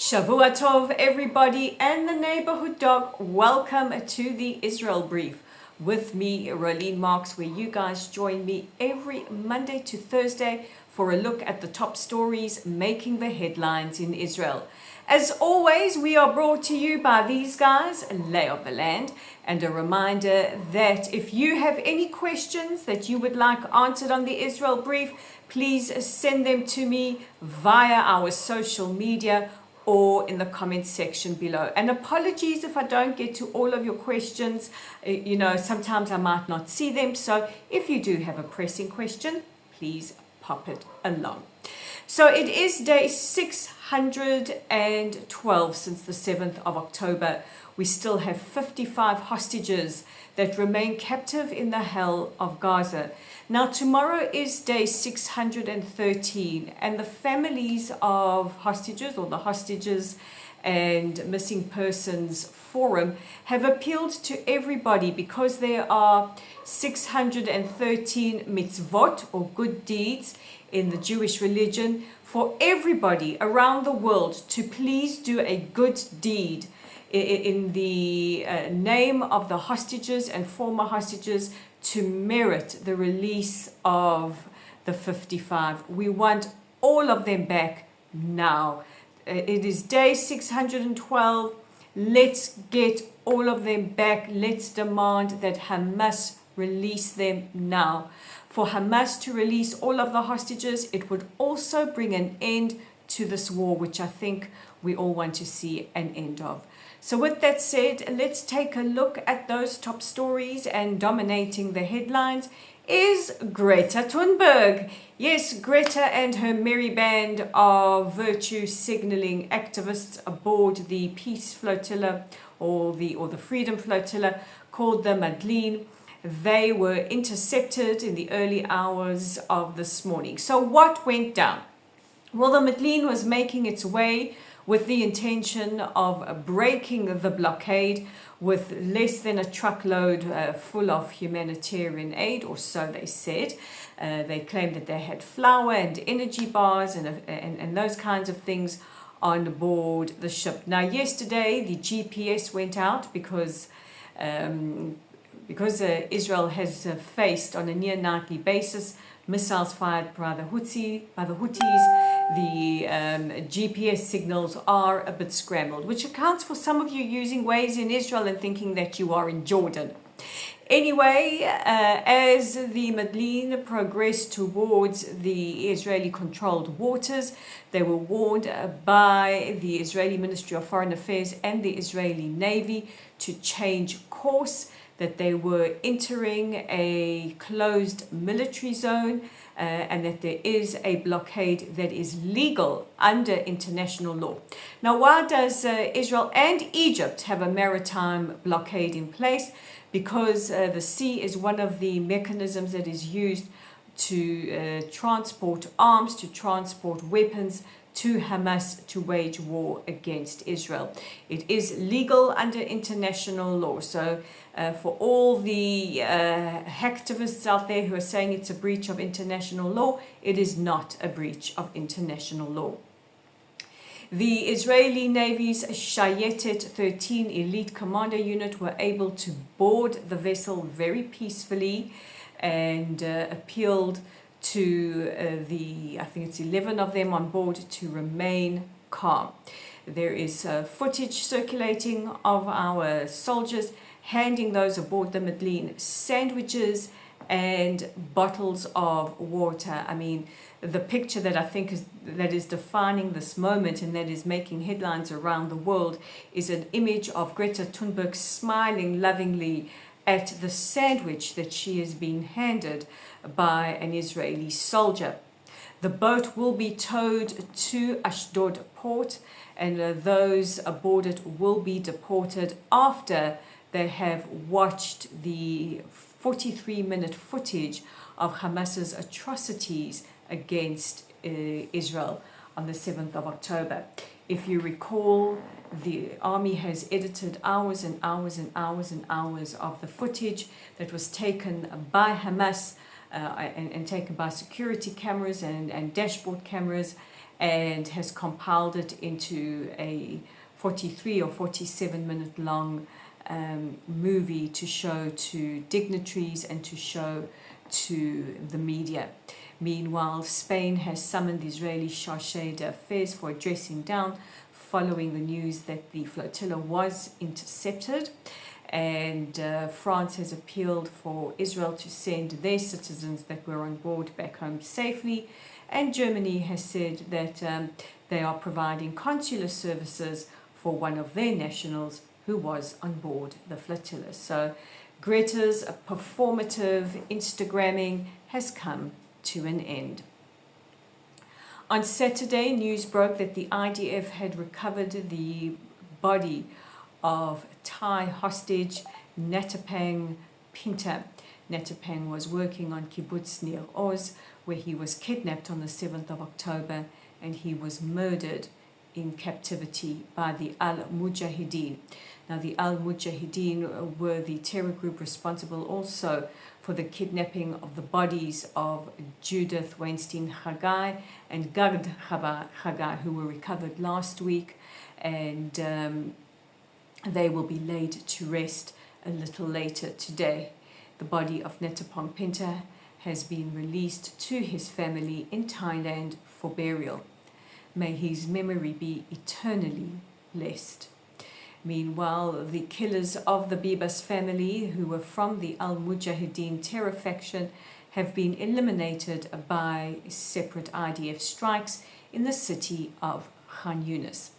Shavua Tov, everybody, and the neighborhood dog. Welcome to the Israel Brief with me, Rolene Marks, where you guys join me every Monday to Thursday for a look at the top stories making the headlines in Israel. As always, we are brought to you by these guys, Lay of the Land, and a reminder that if you have any questions that you would like answered on the Israel Brief, please send them to me via our social media or in the comments section below. And apologies if I don't get to all of your questions. Sometimes I might not see them. So if you do have a pressing question, please pop it along. So it is day 612 since the 7th of October. We still have 55 hostages that remain captive in the hell of Gaza. Now, tomorrow is day 613, and the families of hostages, or the Hostages and Missing Persons Forum, have appealed to everybody because there are 613 mitzvot, or good deeds, in the Jewish religion, for everybody around the world to please do a good deed in the name of the hostages and former hostages to merit the release of the 55. We want all of them back now. It is day 612. Let's get all of them back. Let's demand that Hamas release them now. For Hamas to release all of the hostages, it would also bring an end to this war, which I think we all want to see an end of. So with that said, let's take a look at those top stories, and dominating the headlines is Greta Thunberg. Yes, Greta and her merry band of virtue signaling activists aboard the peace flotilla or the freedom flotilla called the Medlin. They were intercepted in the early hours of this morning. So what went down? Well, the Medlin was making its way with the intention of breaking the blockade with less than a truckload full of humanitarian aid, or so they said. They claimed that they had flour and energy bars and those kinds of things on board the ship. Now, yesterday, the GPS went out because Israel has faced on a near nightly basis missiles fired by the Houthis. The GPS signals are a bit scrambled, which accounts for some of you using Waze in Israel and thinking that you are in Jordan. Anyway, as the Medlin progressed towards the Israeli-controlled waters, they were warned by the Israeli Ministry of Foreign Affairs and the Israeli Navy to change course, that they were entering a closed military zone, and that there is a blockade that is legal under international law. Now, why does Israel and Egypt have a maritime blockade in place? Because the sea is one of the mechanisms that is used to transport arms, to transport weapons to Hamas to wage war against Israel. It is legal under international law. So for all the hacktivists out there who are saying it's a breach of international law, it is not a breach of international law. The Israeli Navy's Shayetet 13 elite commander unit were able to board the vessel very peacefully and appealed to I think it's 11 of them on board to remain calm. There is footage circulating of our soldiers handing those aboard the Medlin sandwiches and bottles of water. I mean, the picture that I think is defining this moment and that is making headlines around the world is an image of Greta Thunberg smiling lovingly at the sandwich that she has been handed by an Israeli soldier. The boat will be towed to Ashdod port, and those aboard it will be deported after they have watched the 43-minute footage of Hamas's atrocities against Israel on the 7th of October. If you recall, the army has edited hours and hours and hours and hours of the footage that was taken by Hamas and taken by security cameras and dashboard cameras, and has compiled it into a 43 or 47 minute long movie to show to dignitaries and to show to the media. Meanwhile, Spain has summoned Israeli chargé d'affaires for a dressing down following the news that the flotilla was intercepted. And France has appealed for Israel to send their citizens that were on board back home safely. And Germany has said that they are providing consular services for one of their nationals who was on board the flotilla. So Greta's performative Instagramming has come to an end. On Saturday, news broke that the IDF had recovered the body of Thai hostage Natapang Pinta. Natapang was working on kibbutz near Oz, where he was kidnapped on the 7th of October, and he was murdered in captivity by the Al-Mujahideen. Now, the Al-Mujahideen were the terror group responsible also for the kidnapping of the bodies of Judith Weinstein Haggai and Gad Haggai, who were recovered last week, and they will be laid to rest a little later today. The body of Natapang Pinta has been released to his family in Thailand for burial. May his memory be eternally blessed. Meanwhile, the killers of the Bibas family, who were from the Al-Mujahideen terror faction, have been eliminated by separate IDF strikes in the city of Khan Yunis.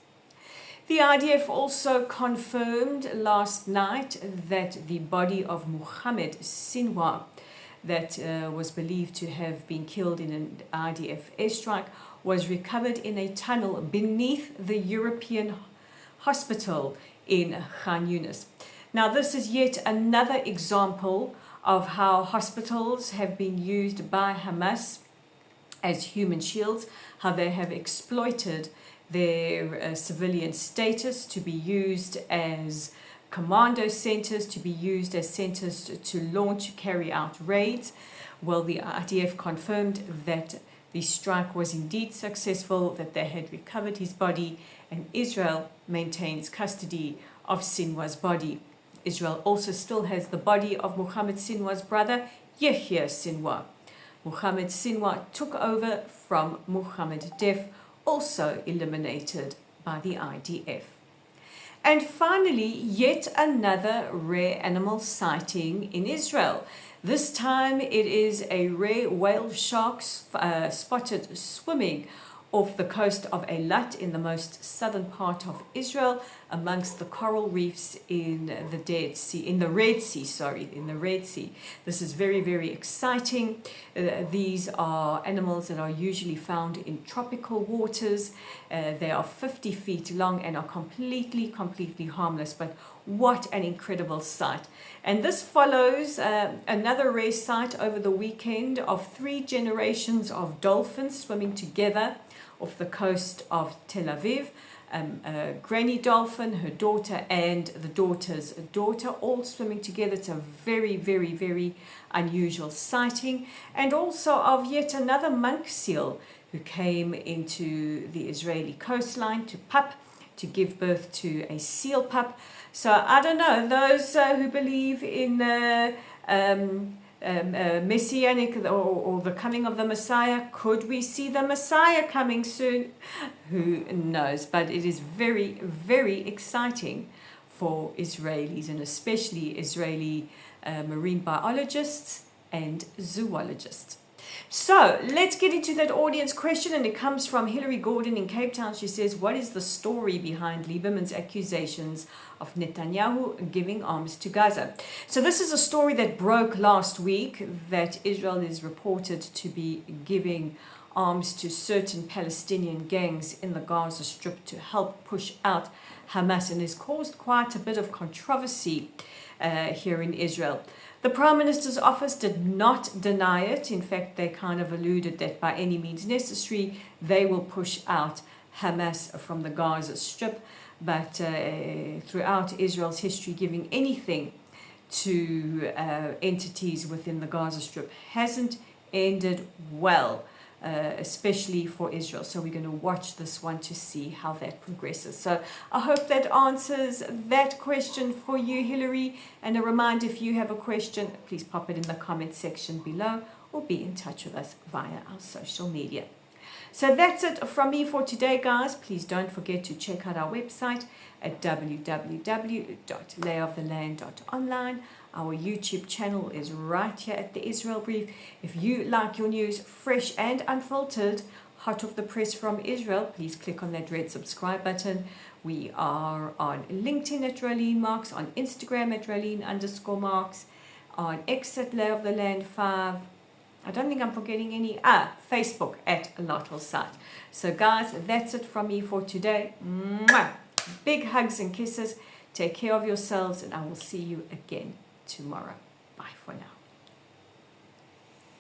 The IDF also confirmed last night that the body of Mohammed Sinwar, that was believed to have been killed in an IDF airstrike, was recovered in a tunnel beneath the European hospital in Khan Yunis. Now, this is yet another example of how hospitals have been used by Hamas as human shields, how they have exploited their civilian status to be used as commando centers, to be used as centers to launch, carry out raids. Well, the IDF confirmed that the strike was indeed successful, that they had recovered his body, and Israel maintains custody of Sinwar's body. Israel also still has the body of Mohammed Sinwar's brother, Yahya Sinwar. Mohammed Sinwar took over from Mohammed Def, also eliminated by the IDF. And finally, yet another rare animal sighting in Israel. This time it is a rare whale shark spotted swimming off the coast of Eilat in the most southern part of Israel, amongst the coral reefs in the Red Sea. This is very, very exciting. These are animals that are usually found in tropical waters. They are 50 feet long and are completely harmless, but what an incredible sight. And this follows another rare sight over the weekend of 3 generations of dolphins swimming together off the coast of Tel Aviv. A granny dolphin, her daughter, and the daughter's daughter, all swimming together. It's a very, very, very unusual sighting. And also of yet another monk seal who came into the Israeli coastline to pup, to give birth to a seal pup. So I don't know, those who believe in messianic or the coming of the Messiah, could we see the Messiah coming soon? Who knows? But it is very, very exciting for Israelis, and especially Israeli marine biologists and zoologists. So let's get into that audience question, and it comes from Hilary Gordon in Cape Town. She says, what is the story behind Lieberman's accusations of Netanyahu giving arms to Gaza? So this is a story that broke last week, that Israel is reported to be giving arms to certain Palestinian gangs in the Gaza Strip to help push out Hamas, and has caused quite a bit of controversy here in Israel. The Prime Minister's office did not deny it. In fact, they kind of alluded that by any means necessary, they will push out Hamas from the Gaza Strip. But throughout Israel's history, giving anything to entities within the Gaza Strip hasn't ended well. especially for Israel. So we're going to watch this one to see how that progresses. So I hope that answers that question for you, Hillary. And a reminder, if you have a question, please pop it in the comment section below or be in touch with us via our social media. So that's it from me for today, guys. Please don't forget to check out our website at www.layoftheland.online. Our YouTube channel is right here at the Israel Brief. If you like your news fresh and unfiltered, hot off the press from Israel, please click on that red subscribe button. We are on LinkedIn at Rolene Marks, on Instagram at Rolene_Marks, on X at Lay of the Land 5. I don't think I'm forgetting any. Facebook at Lotel Site. So guys, that's it from me for today. Mwah! Big hugs and kisses. Take care of yourselves, and I will see you again tomorrow. Bye for now.